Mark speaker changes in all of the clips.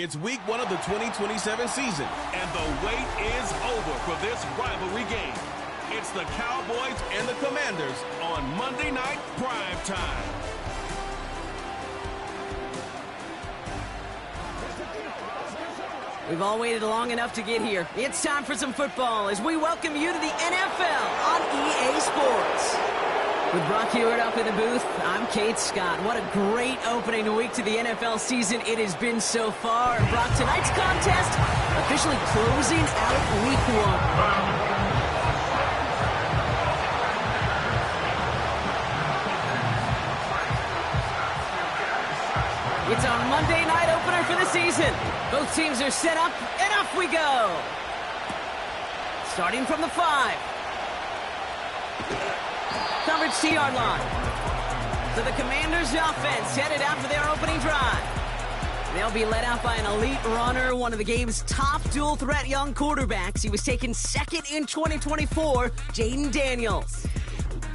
Speaker 1: It's week 1 of the 2027 season, and the wait is over for this rivalry game. It's the Cowboys and the Commanders on Monday Night Prime Time.
Speaker 2: We've all waited long enough to get here. It's time for some football as we welcome you to the NFL on EA Sports. With Brock Hewitt up in the booth, I'm Kate Scott. What a great opening week to the NFL season it has been so far. And Brock, tonight's contest officially closing out week 1. It's our Monday night opener for the season. Both teams are set up, and off we go. Starting from the 5. Coverage 2-yard line. So the Commanders' offense headed out for their opening drive. They'll be led out by an elite runner, one of the game's top dual-threat young quarterbacks. He was taken second in 2024, Jayden Daniels.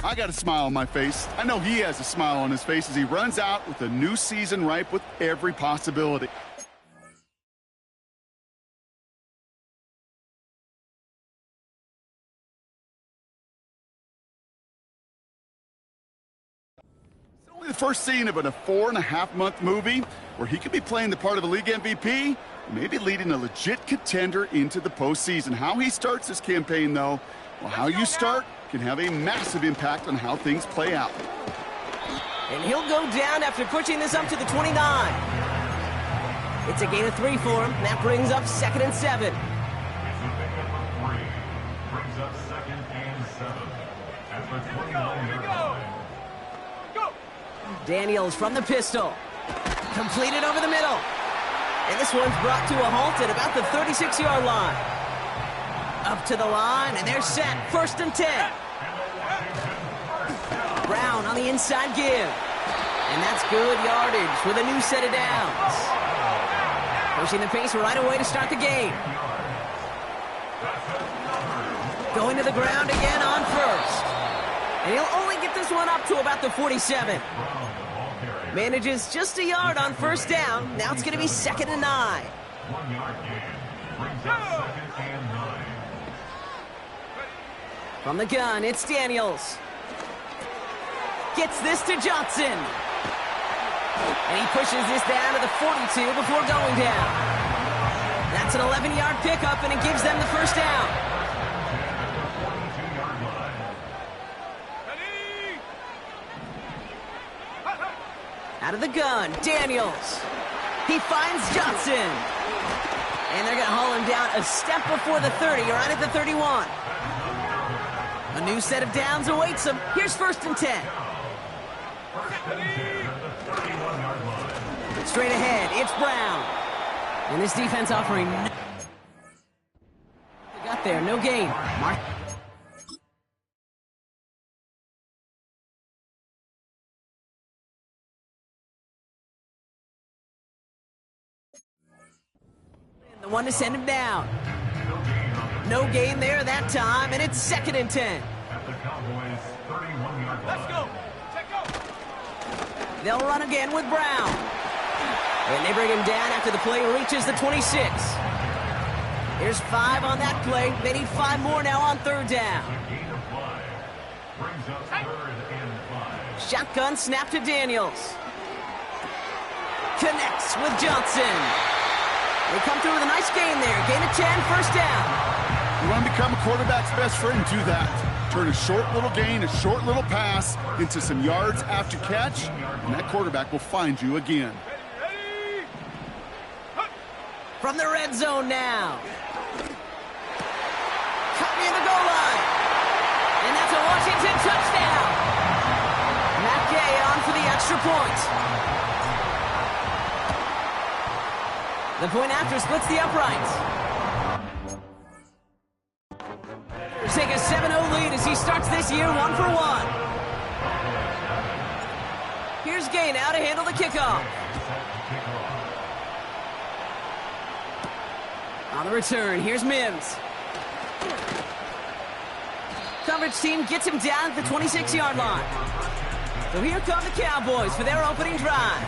Speaker 3: I got a smile on my face. I know he has a smile on his face as he runs out with a new season ripe with every possibility. It's only the first scene of a 4.5-month movie where he could be playing the part of a league MVP, maybe leading a legit contender into the postseason. How he starts this campaign, though, well, how you start can have a massive impact on how things play out.
Speaker 2: And he'll go down after pushing this up to the 29. It's a gain of 3 for him. That brings up 2nd and 7.
Speaker 4: Brings up 2nd and 7. At the 29-yard line.
Speaker 2: Daniels from the pistol. Completed over the middle. And this one's brought to a halt at about the 36-yard line. Up to the line, and they're set. 1st and 10. Brown on the inside give. And that's good yardage with a new set of downs. Pushing the pace right away to start the game. Going to the ground again on 1st. And he'll only get this one up to about the 47. Manages just a yard on 1st down. Now it's going to be 2nd and 9.
Speaker 4: 1-yard gain. Brings up 2nd and 9.
Speaker 2: From the gun, it's Daniels. Gets this to Johnson. And he pushes this down to the 42 before going down. That's an 11-yard pickup, and it gives them the 1st down. Out of the gun, Daniels. He finds Johnson. And they're going to haul him down a step before the 30, right at the 31. A new set of downs awaits him. Here's 1st and 10. Straight ahead, it's Brown. And this defense offering no... Got there, no gain. Mark. The one to send him down. No gain there that time, and it's 2nd and 10.
Speaker 4: At the Cowboys' 31-yard line. Let's go.
Speaker 2: They'll run again with Brown. And they bring him down after the play reaches the 26. Here's 5 on that play. They need 5 more now on 3rd down.
Speaker 4: Gain of 5. Brings up 3rd and 5.
Speaker 2: Shotgun snap to Daniels. Connects with Johnson. They come through with a nice gain there. Gain of 10, 1st down.
Speaker 3: You want to become a quarterback's best friend, do that. Turn a short little gain, a short little pass into some yards after catch, and that quarterback will find you again.
Speaker 2: From the red zone now. Cut near the goal line. And that's a Washington touchdown. Matt Gay on for the extra point. The point after splits the uprights. Take a 7-0 lead as he starts this year 1 for 1. Here's Gay now to handle the kickoff. On the return, here's Mims. Coverage team gets him down at the 26-yard line. So here come the Cowboys for their opening drive.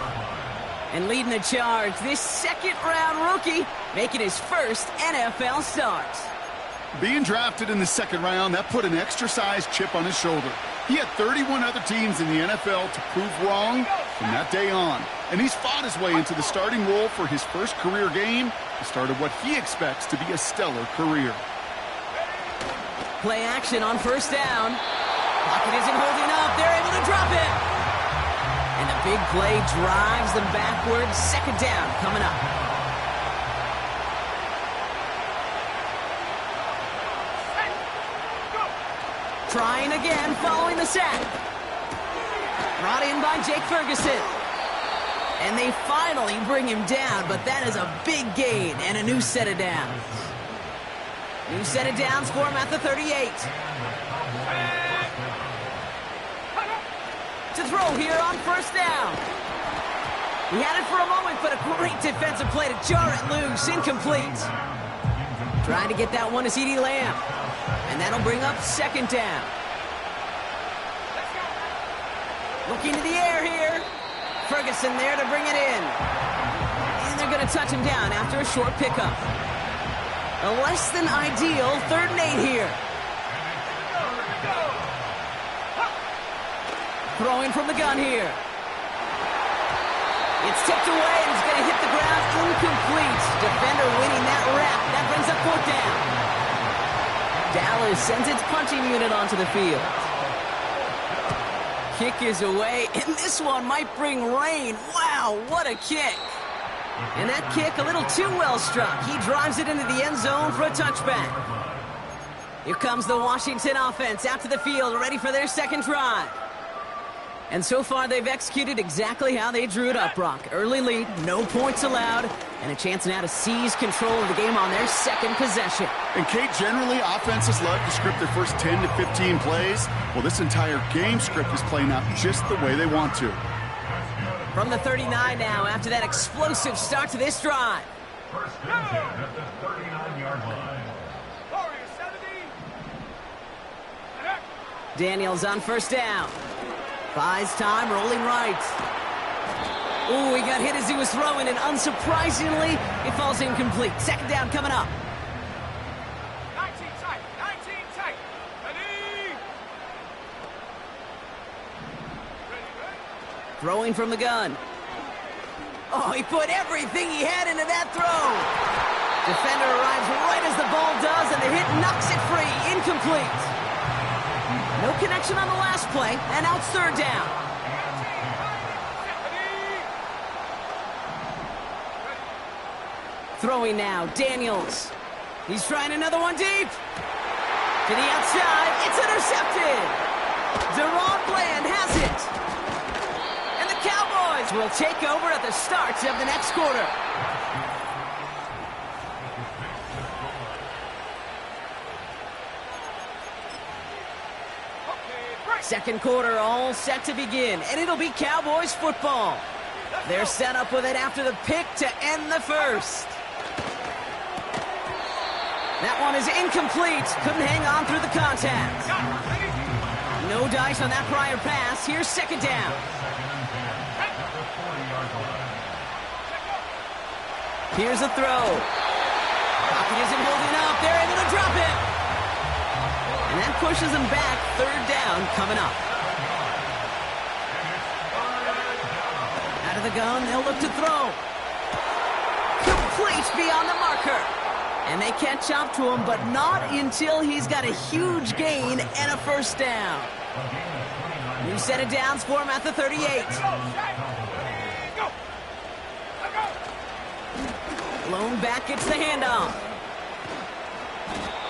Speaker 2: And leading the charge, this second-round rookie making his first NFL start.
Speaker 3: Being drafted in the second round, that put an extra-sized chip on his shoulder. He had 31 other teams in the NFL to prove wrong from that day on. And he's fought his way into the starting role for his first career game, the start of what he expects to be a stellar career.
Speaker 2: Play action on first down. Pocket isn't holding up. They're able to drop it. And the big play drives them backwards. Second down coming up. Trying again following the sack. Brought in by Jake Ferguson. And they finally bring him down, but that is a big gain and a new set of downs. New set of downs for him at the 38. To throw here on first down. He had it for a moment, but a great defensive play to jar it loose. Incomplete. Trying to get that one to CeeDee Lamb. And that'll bring up second down. Looking to the air here. Ferguson there to bring it in. And they're going to touch him down after a short pickup. A less than ideal 3rd and 8 here. Throwing from the gun here. It's tipped away and it's going to hit the ground incomplete. Defender winning that wrap. That brings up 4th down. Dallas sends its punching unit onto the field. Kick is away, and this one might bring rain. Wow, what a kick. And that kick a little too well struck. He drives it into the end zone for a touchback. Here comes the Washington offense out to the field, ready for their second drive. And so far, they've executed exactly how they drew it up, Brock. Early lead, no points allowed, and a chance now to seize control of the game on their second possession.
Speaker 3: And, Kate, generally, offenses love to script their first 10 to 15 plays. Well, this entire game script is playing out just the way they want to.
Speaker 2: From the 39 now, after that explosive start to this drive.
Speaker 4: First and 10 at the 39-yard line.
Speaker 2: Daniels on first down. Buys time, rolling right. Ooh, he got hit as he was throwing, and unsurprisingly, it falls incomplete. Second down coming up.
Speaker 5: 19 tight. Ready?
Speaker 2: Throwing from the gun. Oh, he put everything he had into that throw. Defender arrives right as the ball does, and the hit knocks it free. Incomplete. No connection on the last play, and now it's 3rd down. Throwing now, Daniels. He's trying another one deep. To the outside, it's intercepted. Deron Bland has it. And the Cowboys will take over at the start of the next quarter. Second quarter all set to begin, and it'll be Cowboys football. They're set up with it after the pick to end the first. That one is incomplete. Couldn't hang on through the contact. No dice on that prior pass. Here's second down. Here's a throw. Pocket isn't holding up. They're able to drop it. And that pushes them back. 3rd down coming up. Out of the gun, they'll look to throw. Complete beyond the marker. And they catch up to him, but not until he's got a huge gain and a first down. New set of downs for him at the 38. Lone back gets the handoff.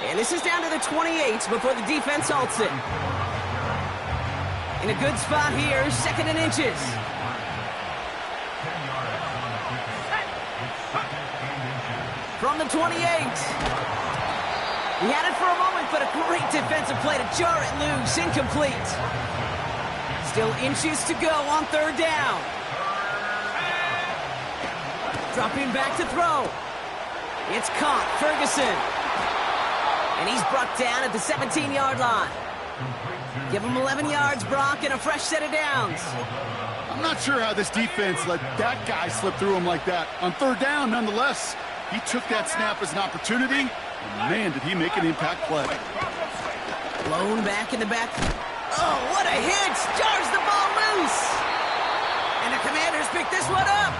Speaker 2: And this is down to the 28 before the defense halts it. In a good spot here, 2nd and inches. From the 28. He had it for a moment, but a great defensive play to jar it loose. Incomplete. Still inches to go on 3rd down. Dropping back to throw. It's caught. Ferguson. And he's brought down at the 17-yard line. Give him 11 yards, Brock, and a fresh set of downs.
Speaker 3: I'm not sure how this defense let that guy slip through him like that. On third down, nonetheless, he took that snap as an opportunity, and man, did he make an impact play.
Speaker 2: Blown back in the back. Oh, what a hit! Jars the ball loose! And the Commanders pick this one up!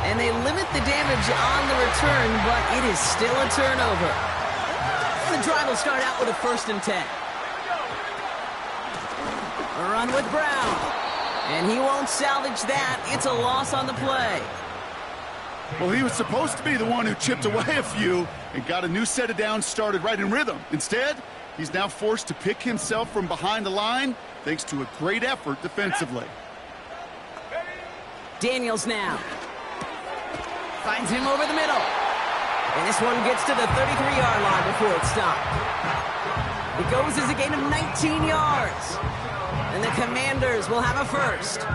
Speaker 2: And they limit the damage on the return, but it is still a turnover. The drive will start out with a 1st and 10. A run with Brown. And he won't salvage that. It's a loss on the play.
Speaker 3: Well, he was supposed to be the one who chipped away a few and got a new set of downs started right in rhythm. Instead, he's now forced to pick himself from behind the line thanks to a great effort defensively.
Speaker 2: Daniels now. Finds him over the middle. And this one gets to the 33-yard line before it's stopped. It goes as a gain of 19 yards. And the Commanders will have a 1st.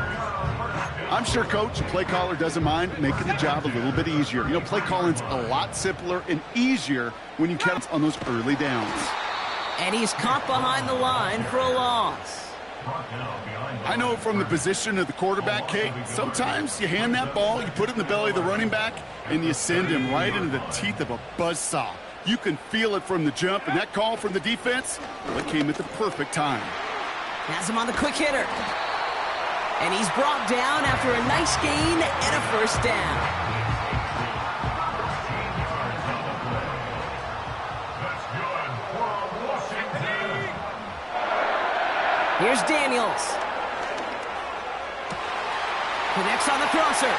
Speaker 3: I'm sure Coach, play caller, doesn't mind making the job a little bit easier. You know, play calling's a lot simpler and easier when you count on those early downs.
Speaker 2: And he's caught behind the line for a loss.
Speaker 3: I know from the position of the quarterback, Kate, sometimes you hand that ball, you put it in the belly of the running back, and you send him right into the teeth of a buzzsaw. You can feel it from the jump, and that call from the defense, well, it came at the perfect time.
Speaker 2: Has him on the quick hitter. And he's brought down after a nice gain and a 1st down. Here's Daniels. Connects on the crosser.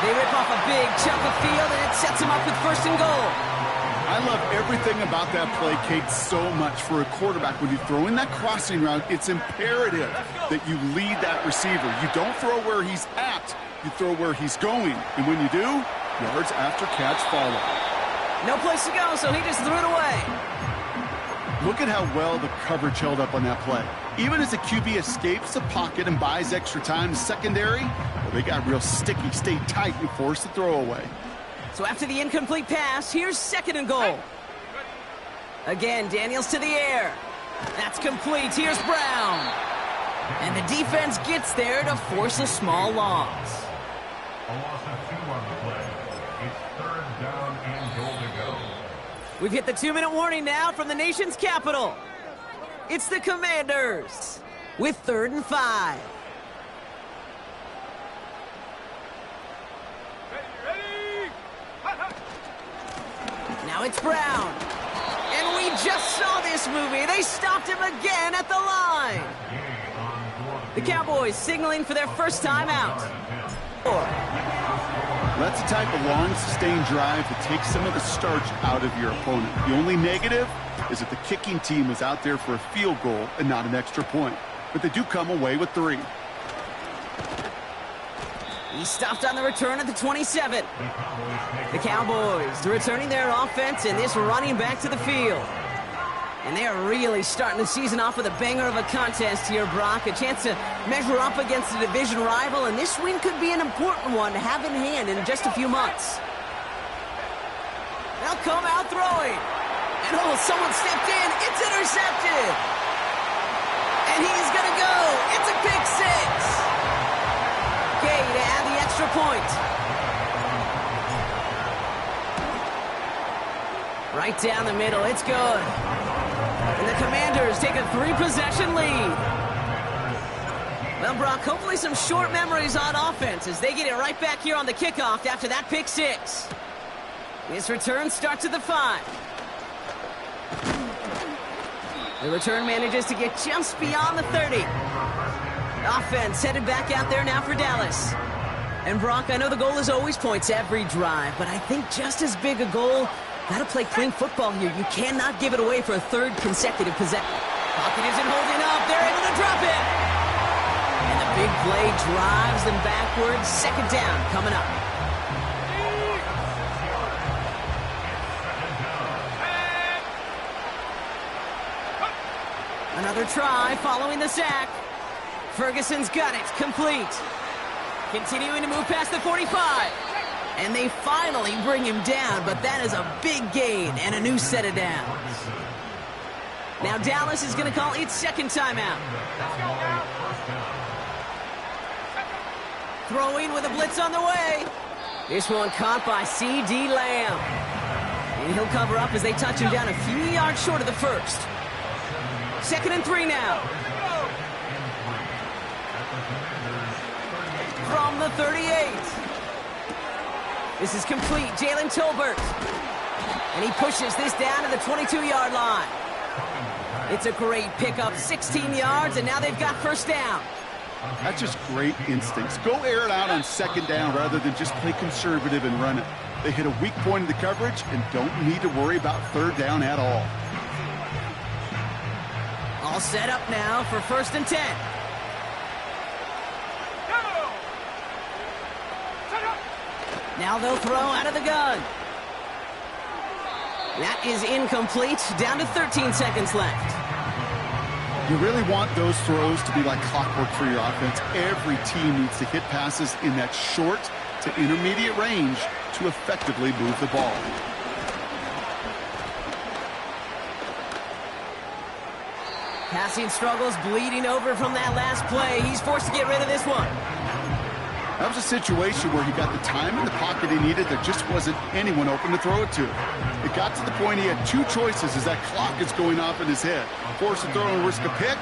Speaker 2: They rip off a big chunk of field, and it sets him up with 1st and goal.
Speaker 3: I love everything about that play, Kate, so much for a quarterback. When you throw in that crossing route, it's imperative that you lead that receiver. You don't throw where he's at, you throw where he's going. And when you do, yards after catch follow.
Speaker 2: No place to go, so he just threw it away.
Speaker 3: Look at how well the coverage held up on that play. Even as the QB escapes the pocket and buys extra time to secondary, well, they got real sticky, stayed tight, and forced the throw away.
Speaker 2: So after the incomplete pass, here's 2nd and goal. Again, Daniels to the air. That's complete. Here's Brown. And the defense gets there to force a small loss.
Speaker 4: A loss of 2 on the play. It's 3rd down and goal to go.
Speaker 2: We've hit the 2-minute warning now from the nation's capital. It's the Commanders with 3rd and 5. Now it's Brown. And we just saw this movie. They stopped him again at the line. The Cowboys signaling for their 1st time out.
Speaker 3: That's the type of long, sustained drive that takes some of the starch out of your opponent. The only negative is that the kicking team was out there for a field goal and not an extra point. But they do come away with 3.
Speaker 2: He stopped on the return at the 27. The Cowboys returning their offense and this running back to the field. And they are really starting the season off with a banger of a contest here, Brock. A chance to measure up against a division rival, and this win could be an important one to have in hand in just a few months. They'll come out throwing. And oh, someone stepped in. It's intercepted. And he's going to go. It's a pick 6. Okay, to add the extra point. Right down the middle. It's good. And the Commanders take a 3-possession lead. Well, Brock, hopefully some short memories on offense as they get it right back here on the kickoff after that pick 6. This return starts at the 5. The return manages to get just beyond the 30. Offense headed back out there now for Dallas. And Brock, I know the goal is always points every drive, but I think just as big a goal, got to play clean football here. You cannot give it away for a 3rd consecutive possession. Pocket isn't holding up. They're able to drop it. And the big play drives them backwards. 2nd down coming up. Another try following the sack. Ferguson's got it. Complete. Continuing to move past the 45. And they finally bring him down, but that is a big gain and a new set of downs. Now Dallas is going to call its 2nd timeout. Throwing with a blitz on the way. This one caught by C.D. Lamb. And he'll cover up as they touch him down a few yards short of the first. 2nd and 3 now. From the 38. This is complete. Jalen Tolbert. And he pushes this down to the 22-yard line. It's a great pickup. 16 yards, and now they've got first down.
Speaker 3: That's just great instincts. Go air it out on 2nd down rather than just play conservative and run it. They hit a weak point in the coverage and don't need to worry about 3rd down at all.
Speaker 2: All set up now for 1st and 10. Now they'll throw out of the gun. That is incomplete. Down to 13 seconds left.
Speaker 3: You really want those throws to be like clockwork for your offense. Every team needs to hit passes in that short to intermediate range to effectively move the ball.
Speaker 2: Passing struggles bleeding over from that last play. He's forced to get rid of this one.
Speaker 3: That was a situation where he got the time in the pocket he needed. There just wasn't anyone open to throw it to. It got to the point he had 2 choices as that clock is going off in his head. Force a throw and risk a pick,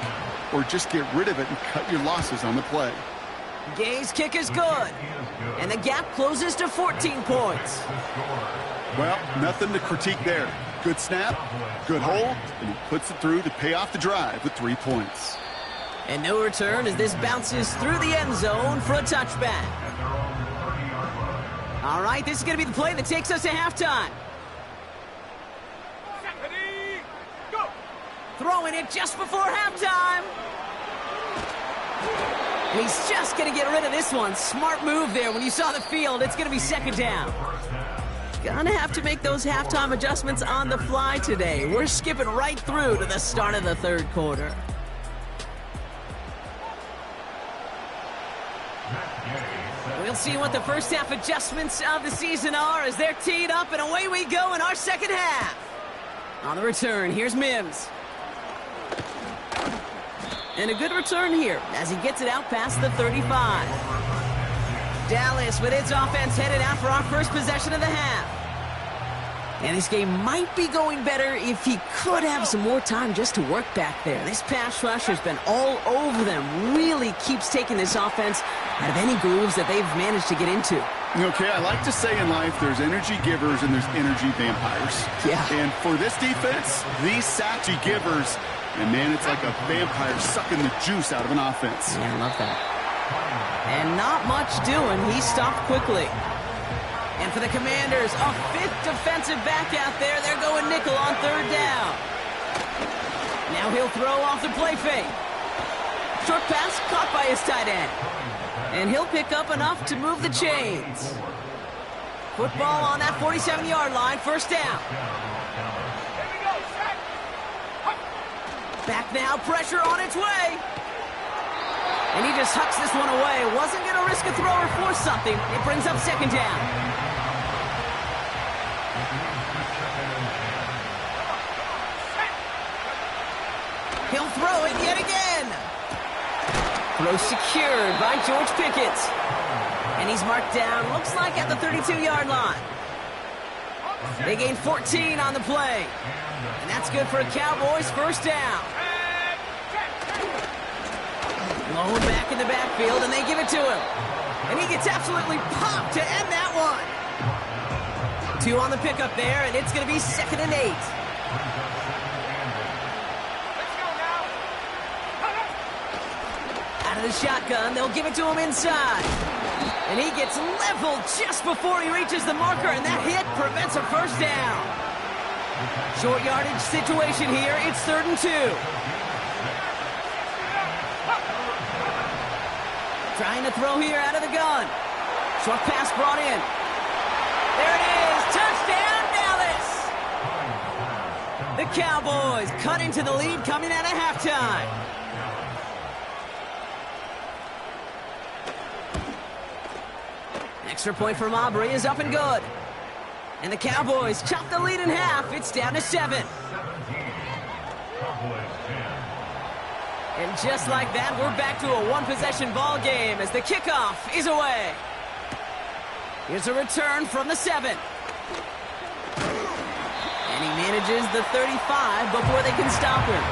Speaker 3: or just get rid of it and cut your losses on the play.
Speaker 2: Gay's kick is good. And the gap closes to 14 points.
Speaker 3: Well, nothing to critique there. Good snap, good hold, and he puts it through to pay off the drive with 3 points.
Speaker 2: And no return as this bounces through the end zone for a touchback. All right, this is going to be the play that takes us to halftime.
Speaker 5: Ready, go!
Speaker 2: Throwing it just before halftime. And he's just going to get rid of this one. Smart move there. When you saw the field, it's going to be 2nd down. Gonna have to make those halftime adjustments on the fly today. We're skipping right through to the start of the 3rd quarter. We'll see what the first half adjustments of the season are as they're teed up, and away we go in our 2nd half. On the return, here's Mims. And a good return here as he gets it out past the 35. Dallas with its offense headed out for our first possession of the half. And this game might be going better if he could have some more time just to work back there. This pass rush has been all over them. Really keeps taking this offense out of any grooves that they've managed to get into.
Speaker 3: Okay, I like to say in life there's energy givers and there's energy vampires.
Speaker 2: Yeah.
Speaker 3: And for this defense, these Sachi givers, and man, it's like a vampire sucking the juice out of an offense.
Speaker 2: Yeah, I love that. And not much doing. He stopped quickly. And for the Commanders, a 5th defensive back out there. They're going nickel on 3rd down. Now he'll throw off the play fake. Short pass caught by his tight end. And he'll pick up enough to move the chains. Football on that 47-yard line, 1st down. Back now, pressure on its way. And he just hucks this one away. Wasn't going to risk a throw or force something. It brings up 2nd down. He'll throw it yet again. Throw secured by George Pickett. And he's marked down, looks like at the 32-yard line. They gain 14 on the play. And that's good for a Cowboys 1st down. Low back in the backfield, and they give it to him. And he gets absolutely popped to end that one. 2 on the pickup there, and it's going to be 2nd and 8. Out of the shotgun, they'll give it to him inside. And he gets leveled just before he reaches the marker, and that hit prevents a 1st down. Short yardage situation here. It's 3rd and 2. Trying to throw here out of the gun. Short pass brought in. There it is. Touchdown, Dallas. The Cowboys cut into the lead coming out of halftime. Extra point from Aubrey is up and good. And the Cowboys chop the lead in half. It's down to 7. And just like that, we're back to a one-possession ball game as the kickoff is away. Here's a return from the 7. And he manages the 35 before they can stop him.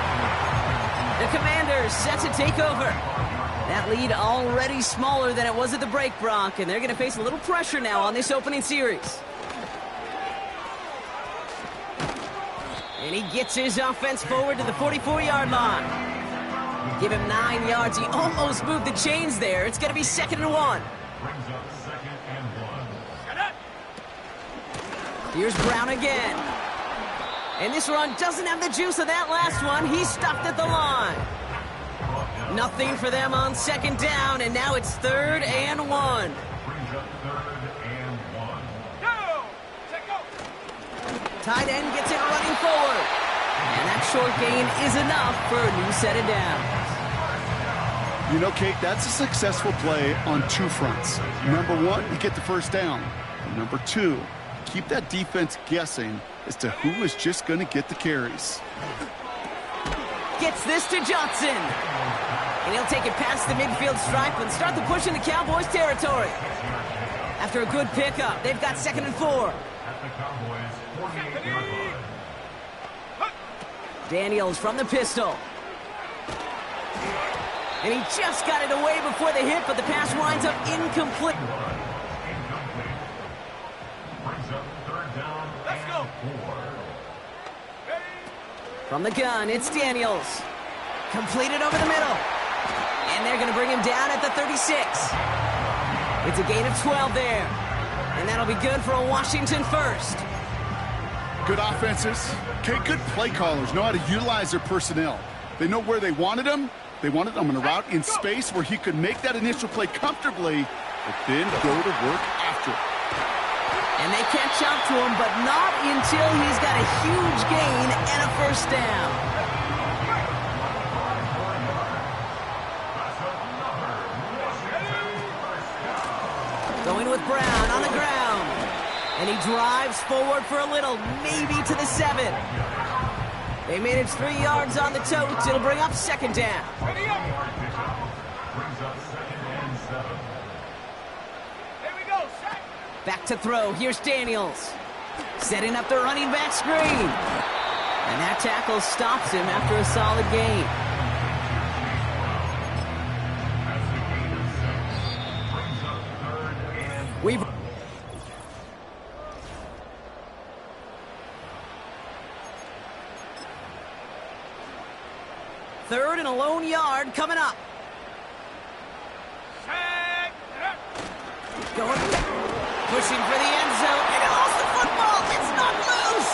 Speaker 2: The Commanders set to take over. That lead already smaller than it was at the break, Brock, and they're going to face a little pressure now on this opening series. And he gets his offense forward to the 44-yard line. Give him 9 yards. He almost moved the chains there. It's going to be 2nd and 1.
Speaker 4: Brings up 2nd and 1.
Speaker 2: Here's Brown again. And this run doesn't have the juice of that last one. He's stopped at the line. Nothing for them on 2nd down, and now it's 3rd and 1.
Speaker 4: Brings up 3rd and 1.
Speaker 5: Go! Check go!
Speaker 2: Tight end gets it running forward. And that short gain is enough for a new set of downs.
Speaker 3: You know, Kate, that's a successful play on 2 fronts. Number 1, you get the first down. And number 2, keep that defense guessing as to who is just going to get the carries.
Speaker 2: Gets this to Johnson. And he'll take it past the midfield stripe and start the push in the Cowboys' territory. After a good pickup, they've got 2nd and 4.
Speaker 4: At the Cowboys' 48-yard line.
Speaker 2: Daniels from the pistol. And he just got it away before the hit, but the pass winds up incomplete.
Speaker 4: Incomplete. Brings up 3rd down
Speaker 5: Let's go.
Speaker 4: and 4.
Speaker 2: From the gun, it's Daniels. Completed over the middle. And they're going to bring him down at the 36. It's a gain of 12 there. And that'll be good for a Washington first.
Speaker 3: Good offenses. Kate, good play callers know how to utilize their personnel. They know where they wanted him. They wanted him on a route in space where he could make that initial play comfortably, but then go to work after it.
Speaker 2: And they catch up to him, but not until he's got a huge gain and a first down. Going with Brown on the ground. And he drives forward for a little, maybe to the 7. They manage 3 yards on the totes. It'll bring up 2nd down.
Speaker 5: Ready up!
Speaker 4: Brings up 2nd and 7.
Speaker 5: Here we go, set!
Speaker 2: Back to throw. Here's Daniels. Setting up the running back screen. And that tackle stops him after a solid gain.
Speaker 4: That's a gain of 6. Brings up 3rd and 1.
Speaker 2: We've... Third and a lone yard coming up.
Speaker 5: Set!
Speaker 2: Going, pushing for the end zone, and he lost the football. It's not loose.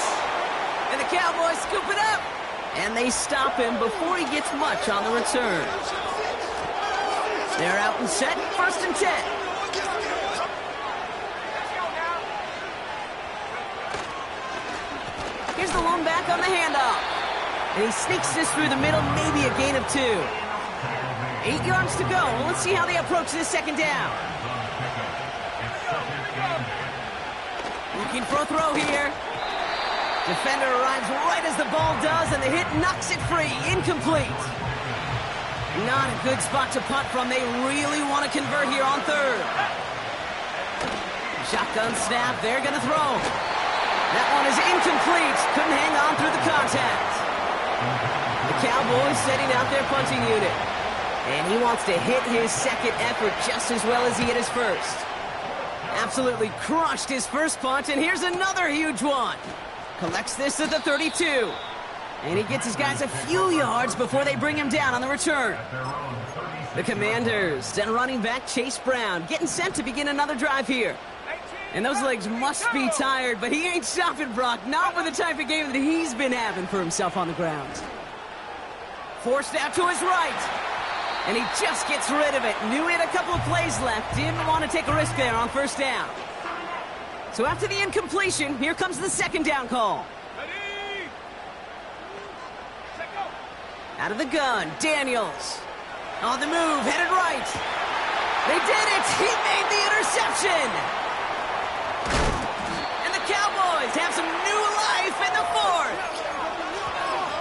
Speaker 2: And the Cowboys scoop it up. And they stop him before he gets much on the return. They're out and set, 1st and 10. Here's the lone back on the handoff. And he sneaks this through the middle, maybe a gain of 2. 8 yards to go. Well, let's see how they approach this 2nd down. Looking for a throw here. Defender arrives right as the ball does, and the hit knocks it free. Incomplete. Not a good spot to punt from. They really want to convert here on 3rd. Shotgun snap. They're going to throw. That one is incomplete. Couldn't hang on through the contact. The Cowboys setting out their punting unit. And he wants to hit his 2nd effort just as well as he hit his first. Absolutely crushed his first punt, and here's another huge one. Collects this at the 32. And he gets his guys a few yards before they bring him down on the return. The Commanders send running back Chase Brown, getting set to begin another drive here. And those legs must be tired, but he ain't stopping, Brock. Not with the type of game that he's been having for himself on the ground. Forced out to his right. And he just gets rid of it. Knew he had a couple of plays left. Didn't want to take a risk there on 1st down. So after the incompletion, here comes the 2nd down call.
Speaker 5: Ready! Set, go!
Speaker 2: Out of the gun, Daniels. On the move, headed right. They did it! He made the interception! And the Cowboys have some new life in the 4th.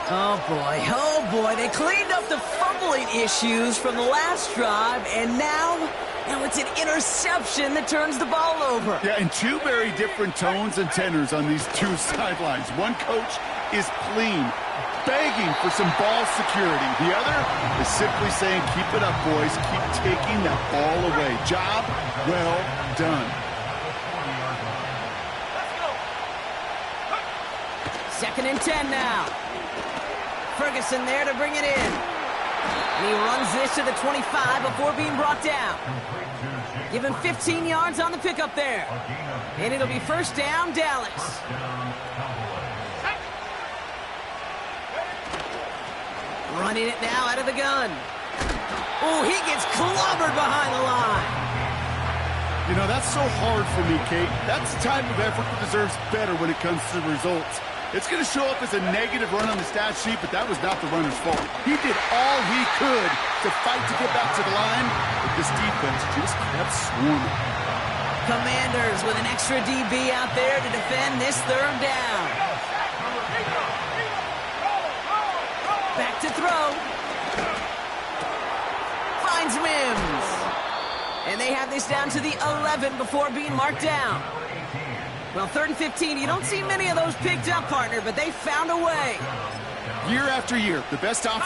Speaker 2: Oh, Oh boy, they cleaned up the fumbling issues from the last drive, and now it's an interception that turns the ball over.
Speaker 3: Yeah, and two very different tones and tenors on these two sidelines. One coach is clean, begging for some ball security. The other is simply saying, keep it up, boys. Keep taking that ball away. Job well done.
Speaker 2: Second and 10 now. Ferguson there to bring it in. And he runs this to the 25 before being brought down. Give him 15 yards on the pickup there. And it'll be first down, Dallas. Running it now out of the gun. Oh, he gets clobbered behind the line.
Speaker 3: You know, that's so hard for me, Kate. That's the type of effort that deserves better when it comes to the results. It's going to show up as a negative run on the stat sheet, but that was not the runner's fault. He did all he could to fight to get back to the line, but this defense just kept swarming.
Speaker 2: Commanders with an extra DB out there to defend this third down. Back to throw. Finds Mims. And they have this down to the 11 before being marked down. Well, 3rd and 15, you don't see many of those picked up, partner, but they found a way.
Speaker 3: Year after year, the best offense